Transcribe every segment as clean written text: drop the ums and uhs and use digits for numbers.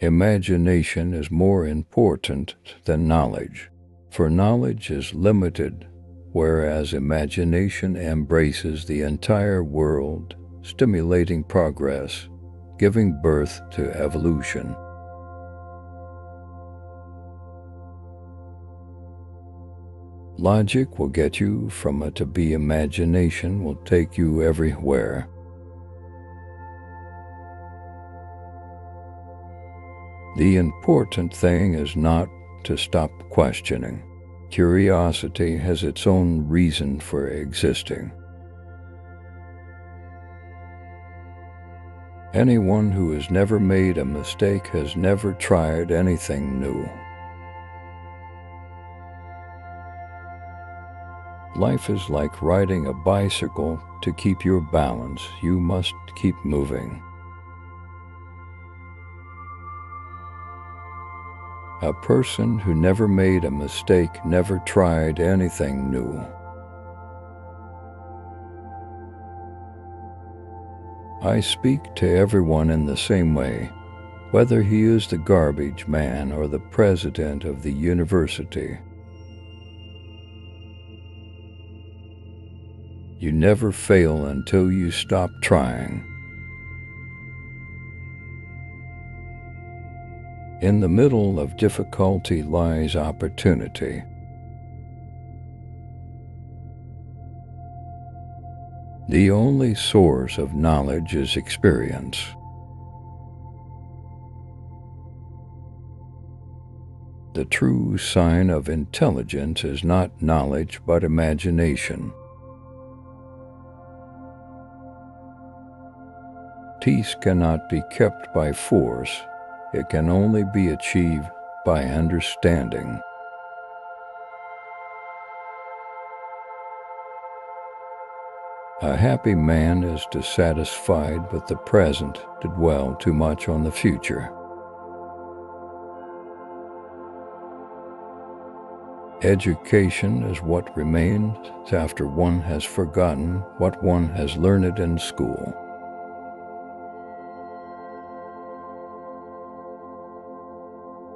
Imagination is more important than knowledge, for knowledge is limited, whereas imagination embraces the entire world, stimulating progress, giving birth to evolution. Logic will get you from A to B. Imagination will take you everywhere. The important thing is not to stop questioning. Curiosity has its own reason for existing. Anyone who has never made a mistake has never tried anything new. Life is like riding a bicycle. To keep your balance, you must keep moving. A person who never made a mistake never tried anything new. I speak to everyone in the same way, whether he is the garbage man or the president of the university. You never fail until you stop trying. In the middle of difficulty lies opportunity. The only source of knowledge is experience. The true sign of intelligence is not knowledge but imagination. Peace cannot be kept by force. It can only be achieved by understanding. A happy man is dissatisfied with the present to dwell too much on the future. Education is what remains after one has forgotten what one has learned in school.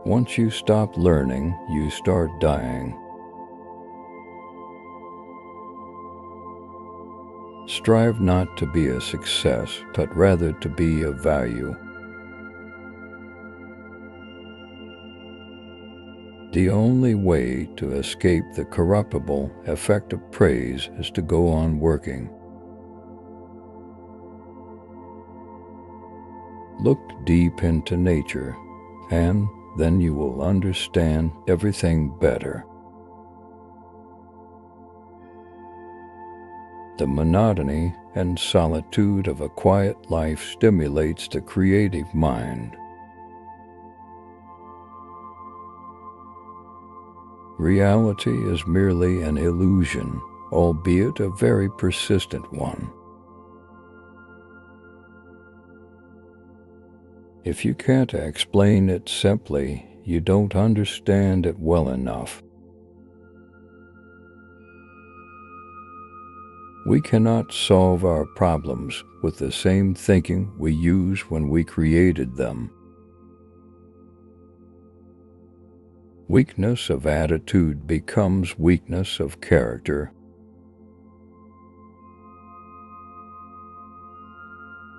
Once you stop learning, you start dying. Strive not to be a success, but rather to be of value. The only way to escape the corruptible effect of praise is to go on working. Look deep into nature, and then you will understand everything better. The monotony and solitude of a quiet life stimulates the creative mind. Reality is merely an illusion, albeit a very persistent one. If you can't explain it simply, you don't understand it well enough. We cannot solve our problems with the same thinking we used when we created them. Weakness of attitude becomes weakness of character.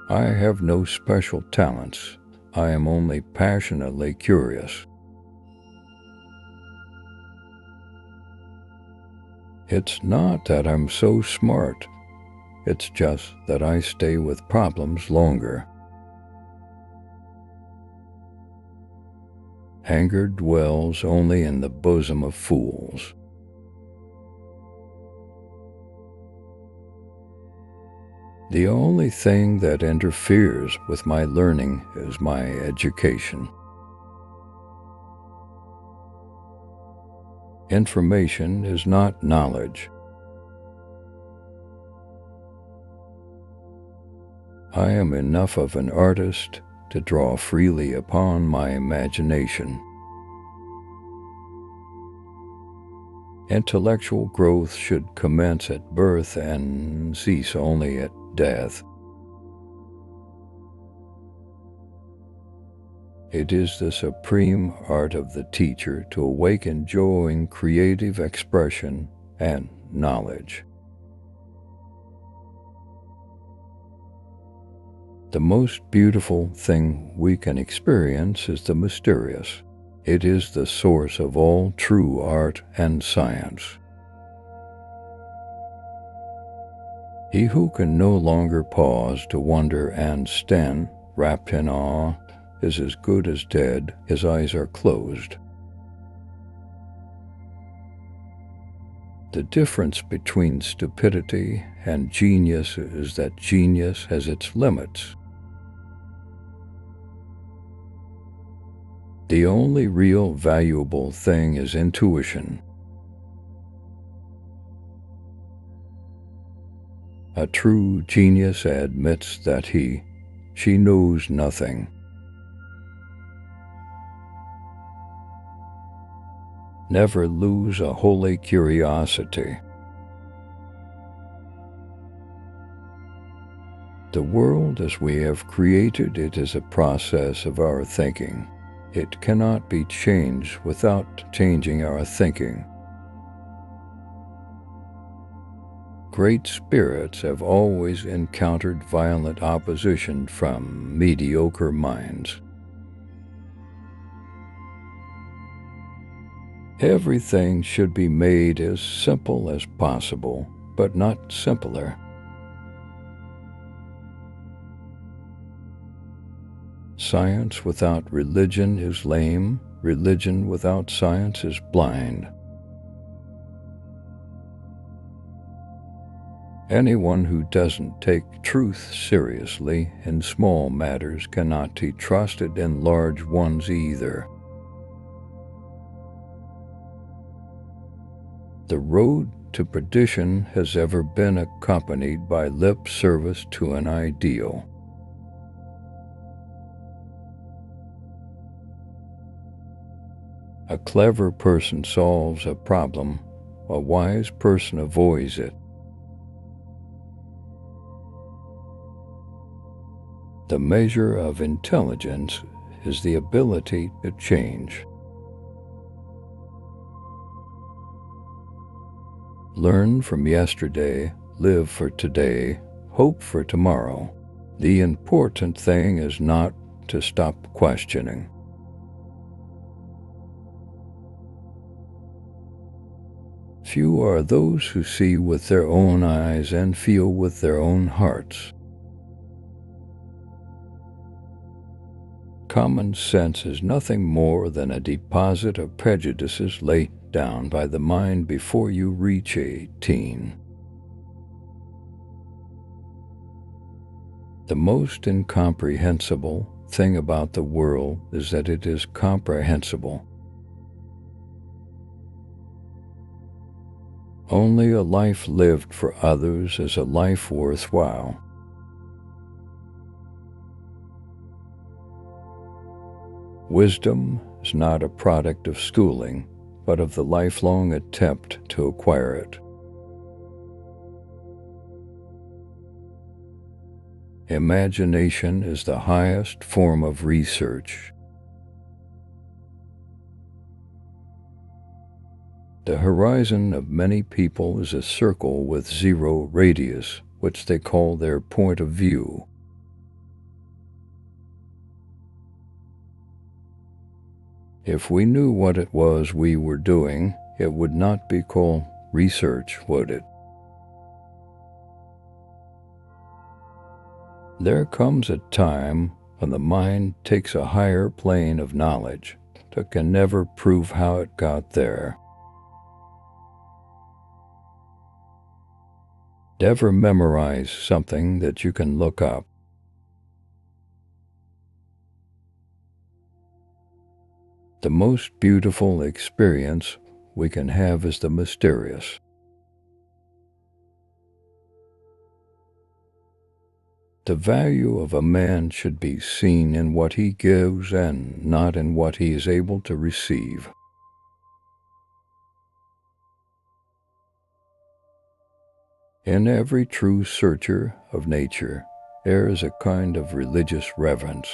I have no special talents. I am only passionately curious. It's not that I'm so smart. It's just that I stay with problems longer. Anger dwells only in the bosom of fools. The only thing that interferes with my learning is my education. Information is not knowledge. I am enough of an artist to draw freely upon my imagination. Intellectual growth should commence at birth and cease only at death. It is the supreme art of the teacher to awaken joy in creative expression and knowledge. The most beautiful thing we can experience is the mysterious. It is the source of all true art and science. He who can no longer pause to wonder and stand, wrapped in awe, is as good as dead. His eyes are closed. The difference between stupidity and genius is that genius has its limits. The only real valuable thing is intuition. A true genius admits that she knows nothing. Never lose a holy curiosity. The world as we have created it is a process of our thinking. It cannot be changed without changing our thinking. Great spirits have always encountered violent opposition from mediocre minds. Everything should be made as simple as possible, but not simpler. Science without religion is lame. Religion without science is blind. Anyone who doesn't take truth seriously in small matters cannot be trusted in large ones either. The road to perdition has ever been accompanied by lip service to an ideal. A clever person solves a problem, a wise person avoids it. The measure of intelligence is the ability to change. Learn from yesterday, live for today, hope for tomorrow. The important thing is not to stop questioning. Few are those who see with their own eyes and feel with their own hearts. Common sense is nothing more than a deposit of prejudices laid down by the mind before you reach 18. The most incomprehensible thing about the world is that it is comprehensible. Only a life lived for others is a life worthwhile. Wisdom is not a product of schooling, but of the lifelong attempt to acquire it. Imagination is the highest form of research. The horizon of many people is a circle with zero radius, which they call their point of view. If we knew what it was we were doing, it would not be called research, would it? There comes a time when the mind takes a higher plane of knowledge that can never prove how it got there. Never memorize something that you can look up. The most beautiful experience we can have is the mysterious. The value of a man should be seen in what he gives and not in what he is able to receive. In every true searcher of nature, there is a kind of religious reverence.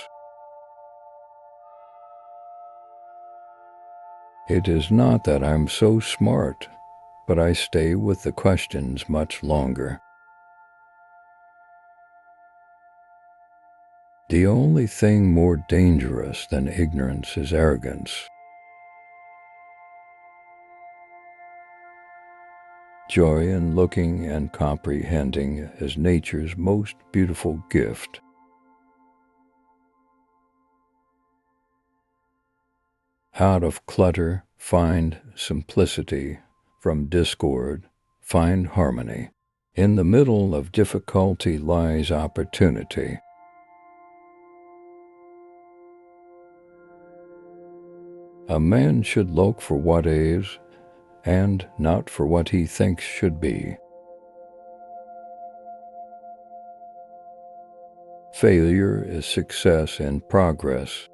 It is not that I'm so smart, but I stay with the questions much longer. The only thing more dangerous than ignorance is arrogance. Joy in looking and comprehending is nature's most beautiful gift. Out of clutter, find simplicity. From discord, find harmony. In the middle of difficulty lies opportunity. A man should look for what is, and not for what he thinks should be. Failure is success in progress.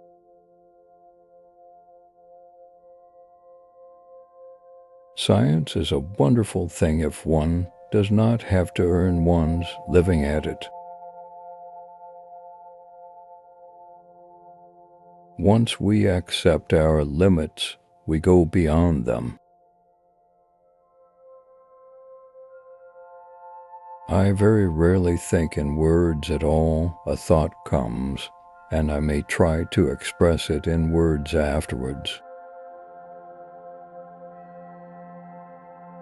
Science is a wonderful thing if one does not have to earn one's living at it. Once we accept our limits, we go beyond them. I very rarely think in words at all. A thought comes, and I may try to express it in words afterwards.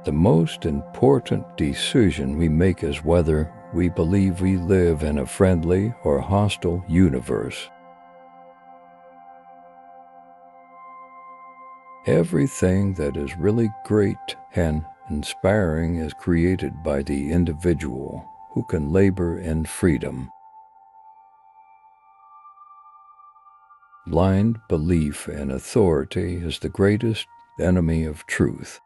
The most important decision we make is whether we believe we live in a friendly or hostile universe. Everything that is really great and inspiring is created by the individual who can labor in freedom. Blind belief in authority is the greatest enemy of truth.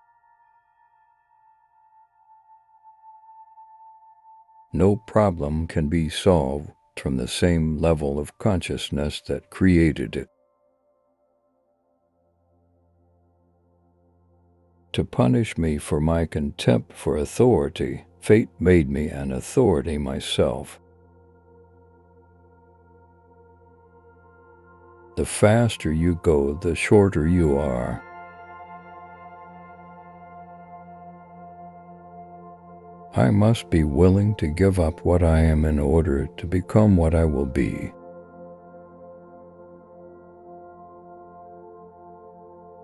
No problem can be solved from the same level of consciousness that created it. To punish me for my contempt for authority, fate made me an authority myself. The faster you go, the shorter you are. I must be willing to give up what I am in order to become what I will be.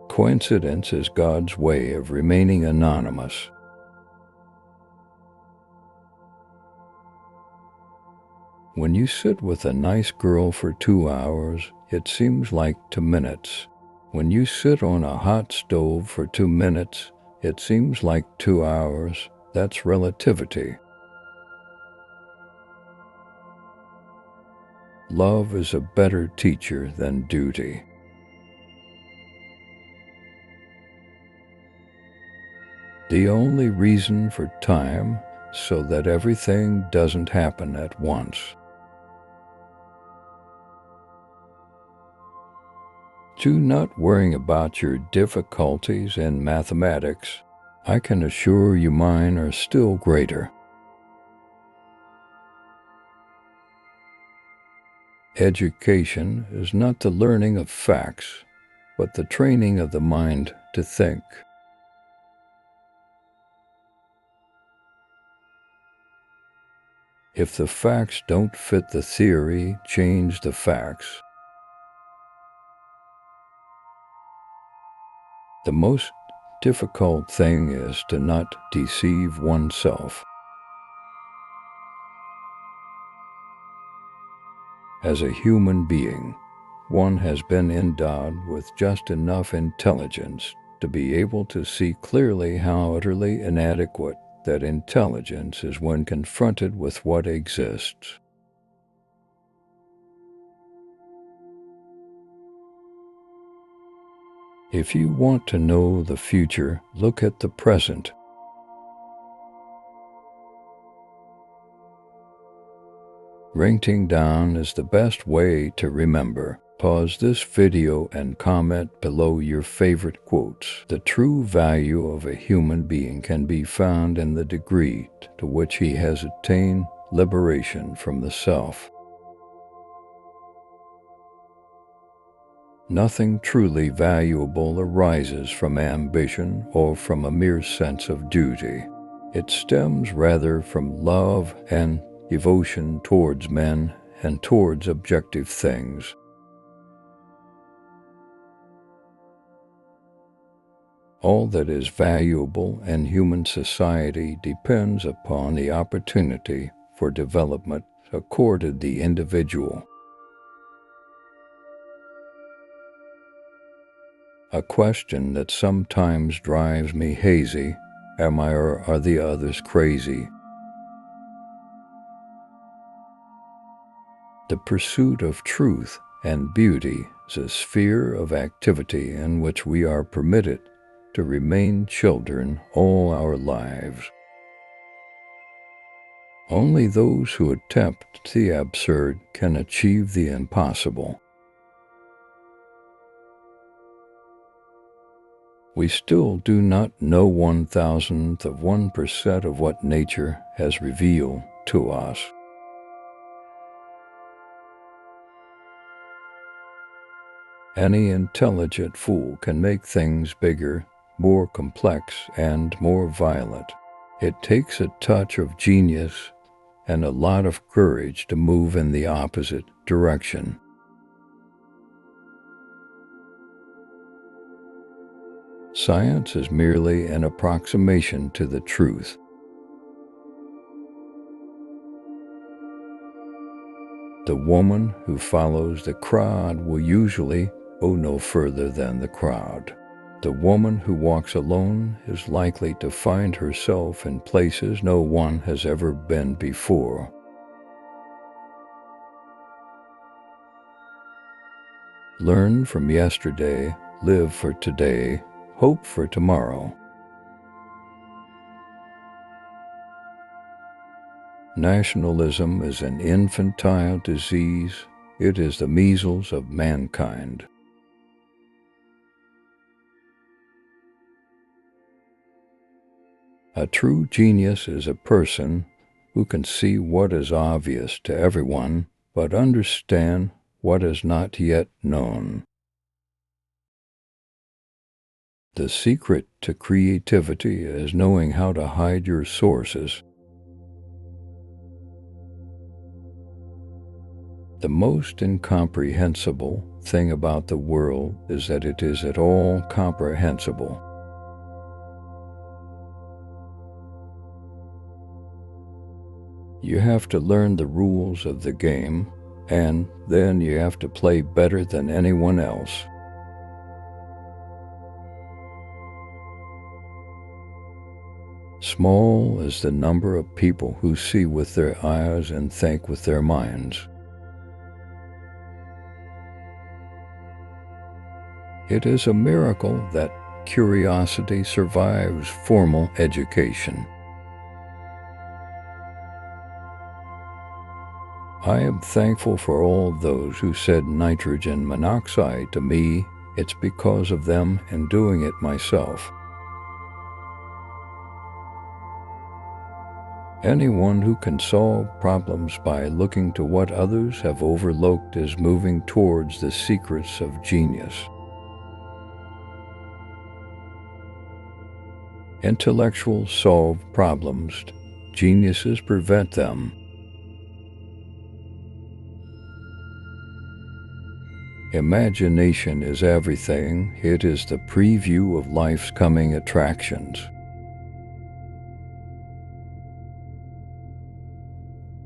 Coincidence is God's way of remaining anonymous. When you sit with a nice girl for 2 hours, it seems like 2 minutes. When you sit on a hot stove for 2 minutes, it seems like 2 hours. That's relativity. Love is a better teacher than duty. The only reason for time so that everything doesn't happen at once. Do not worry about your difficulties in mathematics. I can assure you mine are still greater. Education is not the learning of facts, but the training of the mind to think. If the facts don't fit the theory, change the facts. The most difficult thing is to not deceive oneself. As a human being, one has been endowed with just enough intelligence to be able to see clearly how utterly inadequate that intelligence is when confronted with what exists. If you want to know the future, look at the present. Writing down is the best way to remember. Pause this video and comment below your favorite quotes. The true value of a human being can be found in the degree to which he has attained liberation from the self. Nothing truly valuable arises from ambition or from a mere sense of duty. It stems rather from love and devotion towards men and towards objective things. All that is valuable in human society depends upon the opportunity for development accorded the individual. A question that sometimes drives me hazy: am I or are the others crazy? The pursuit of truth and beauty is a sphere of activity in which we are permitted to remain children all our lives. Only those who attempt the absurd can achieve the impossible. We still do not know 1,000% of what nature has revealed to us. Any intelligent fool can make things bigger, more complex, and more violent. It takes a touch of genius and a lot of courage to move in the opposite direction. Science is merely an approximation to the truth. The woman who follows the crowd will usually go no further than the crowd. The woman who walks alone is likely to find herself in places no one has ever been before. Learn from yesterday, live for today, hope for tomorrow. Nationalism is an infantile disease. It is the measles of mankind. A true genius is a person who can see what is obvious to everyone, but understand what is not yet known. The secret to creativity is knowing how to hide your sources. The most incomprehensible thing about the world is that it is at all comprehensible. You have to learn the rules of the game, and then you have to play better than anyone else. Small is the number of people who see with their eyes and think with their minds. It is a miracle that curiosity survives formal education. I am thankful for all those who said nitrogen monoxide to me. It's because of them and doing it myself. Anyone who can solve problems by looking to what others have overlooked is moving towards the secrets of genius. Intellectuals solve problems. Geniuses prevent them. Imagination is everything. It is the preview of life's coming attractions.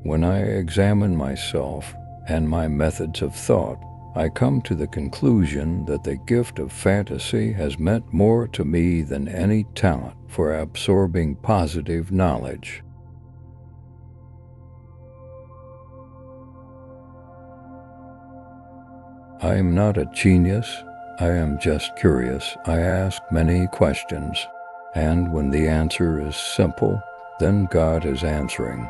When I examine myself and my methods of thought, I come to the conclusion that the gift of fantasy has meant more to me than any talent for absorbing positive knowledge. I am not a genius. I am just curious. I ask many questions, and when the answer is simple, then God is answering.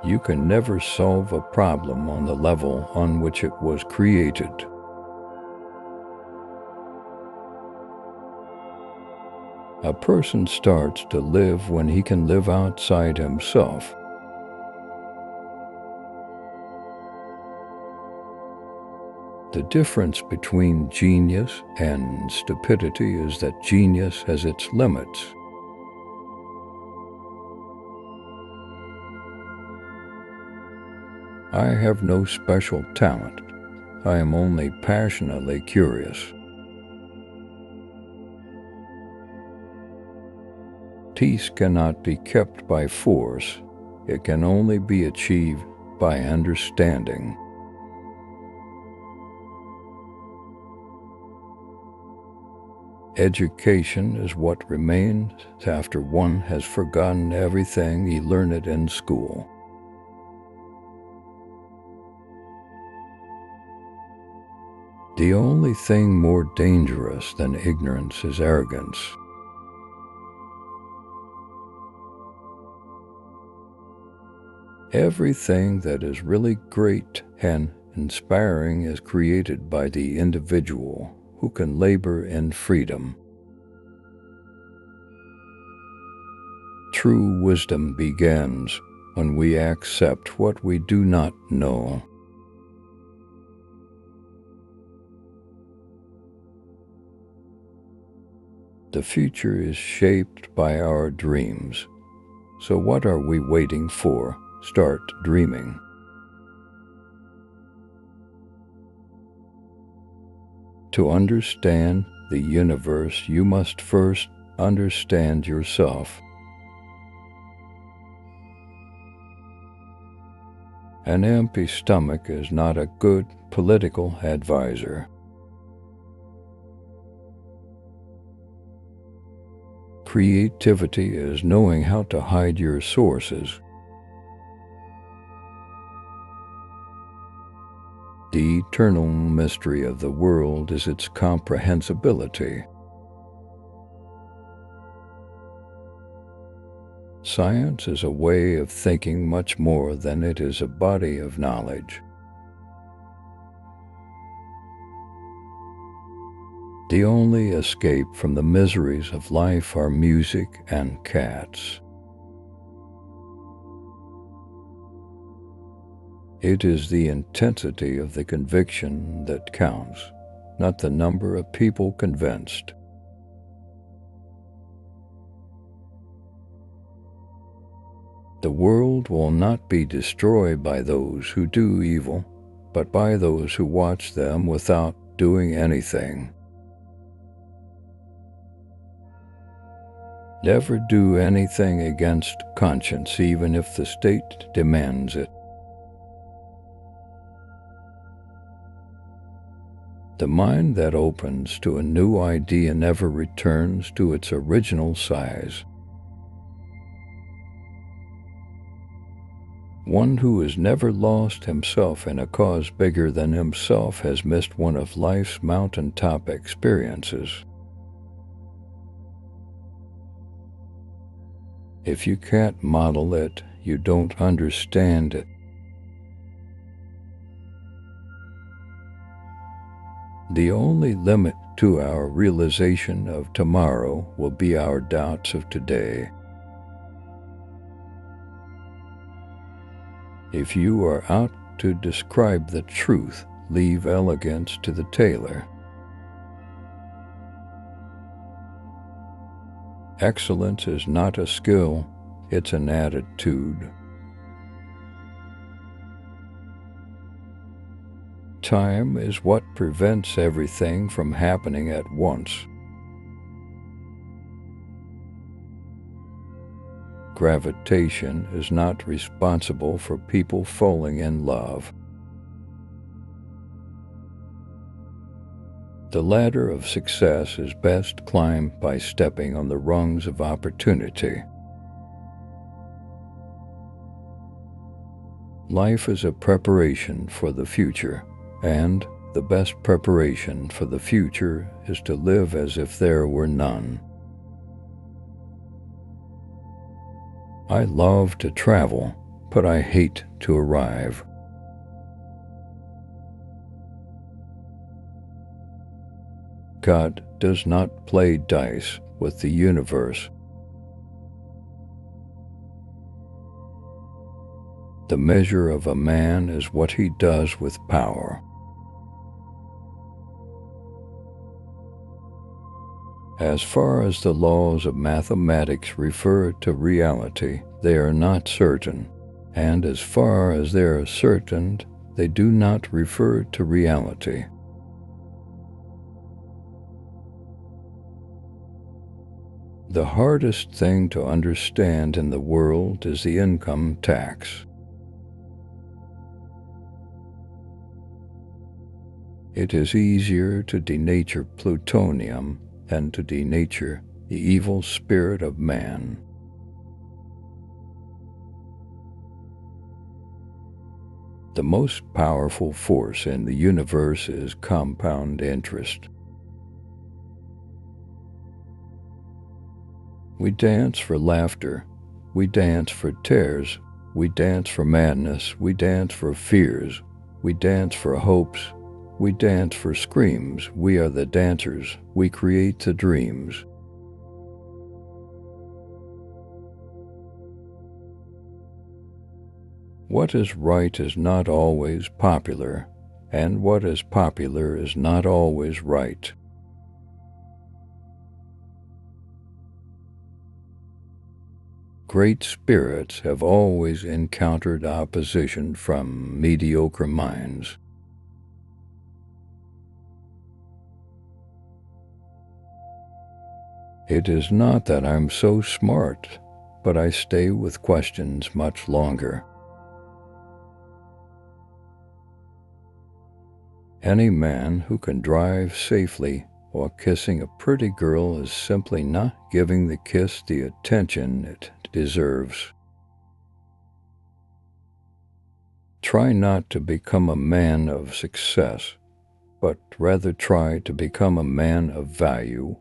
You can never solve a problem on the level on which it was created. A person starts to live when he can live outside himself. The difference between genius and stupidity is that genius has its limits. I have no special talent. I am only passionately curious. Peace cannot be kept by force. It can only be achieved by understanding. Education is what remains after one has forgotten everything he learned in school. The only thing more dangerous than ignorance is arrogance. Everything that is really great and inspiring is created by the individual who can labor in freedom. True wisdom begins when we accept what we do not know. The future is shaped by our dreams. So what are we waiting for? Start dreaming. To understand the universe, you must first understand yourself. An empty stomach is not a good political advisor. Creativity is knowing how to hide your sources. The eternal mystery of the world is its comprehensibility. Science is a way of thinking much more than it is a body of knowledge. The only escape from the miseries of life are music and cats. It is the intensity of the conviction that counts, not the number of people convinced. The world will not be destroyed by those who do evil, but by those who watch them without doing anything. Never do anything against conscience, even if the state demands it. The mind that opens to a new idea never returns to its original size. One who has never lost himself in a cause bigger than himself has missed one of life's mountaintop experiences. If you can't model it, you don't understand it. The only limit to our realization of tomorrow will be our doubts of today. If you are out to describe the truth, leave elegance to the tailor. Excellence is not a skill, it's an attitude. Time is what prevents everything from happening at once. Gravitation is not responsible for people falling in love. The ladder of success is best climbed by stepping on the rungs of opportunity. Life is a preparation for the future, and the best preparation for the future is to live as if there were none. I love to travel, but I hate to arrive. God does not play dice with the universe. The measure of a man is what he does with power. As far as the laws of mathematics refer to reality, they are not certain, and as far as they are certain, they do not refer to reality. The hardest thing to understand in the world is the income tax. It is easier to denature plutonium than to denature the evil spirit of man. The most powerful force in the universe is compound interest. We dance for laughter, we dance for tears, we dance for madness, we dance for fears, we dance for hopes, we dance for screams. We are the dancers, we create the dreams. What is right is not always popular, and what is popular is not always right. Great spirits have always encountered opposition from mediocre minds. It is not that I'm so smart, but I stay with questions much longer. Any man who can drive safely while kissing a pretty girl is simply not giving the kiss the attention it deserves. Try not to become a man of success, but rather try to become a man of value.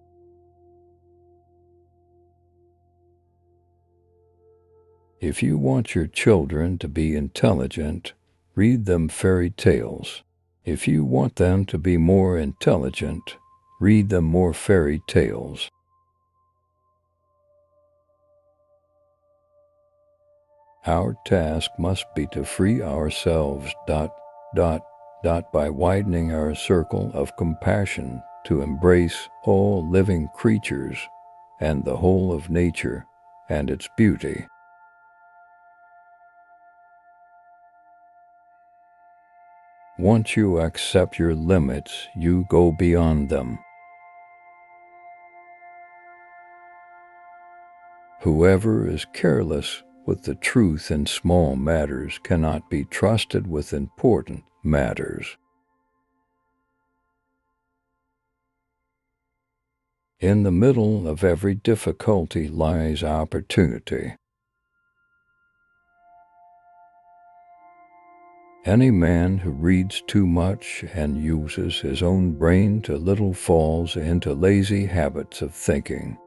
If you want your children to be intelligent, read them fairy tales. If you want them to be more intelligent, read them more fairy tales. Our task must be to free ourselves ... by widening our circle of compassion to embrace all living creatures and the whole of nature and its beauty. Once you accept your limits, you go beyond them. Whoever is careless with the truth in small matters cannot be trusted with important matters. In the middle of every difficulty lies opportunity. Any man who reads too much and uses his own brain too little falls into lazy habits of thinking.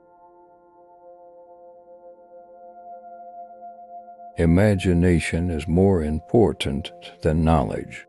Imagination is more important than knowledge.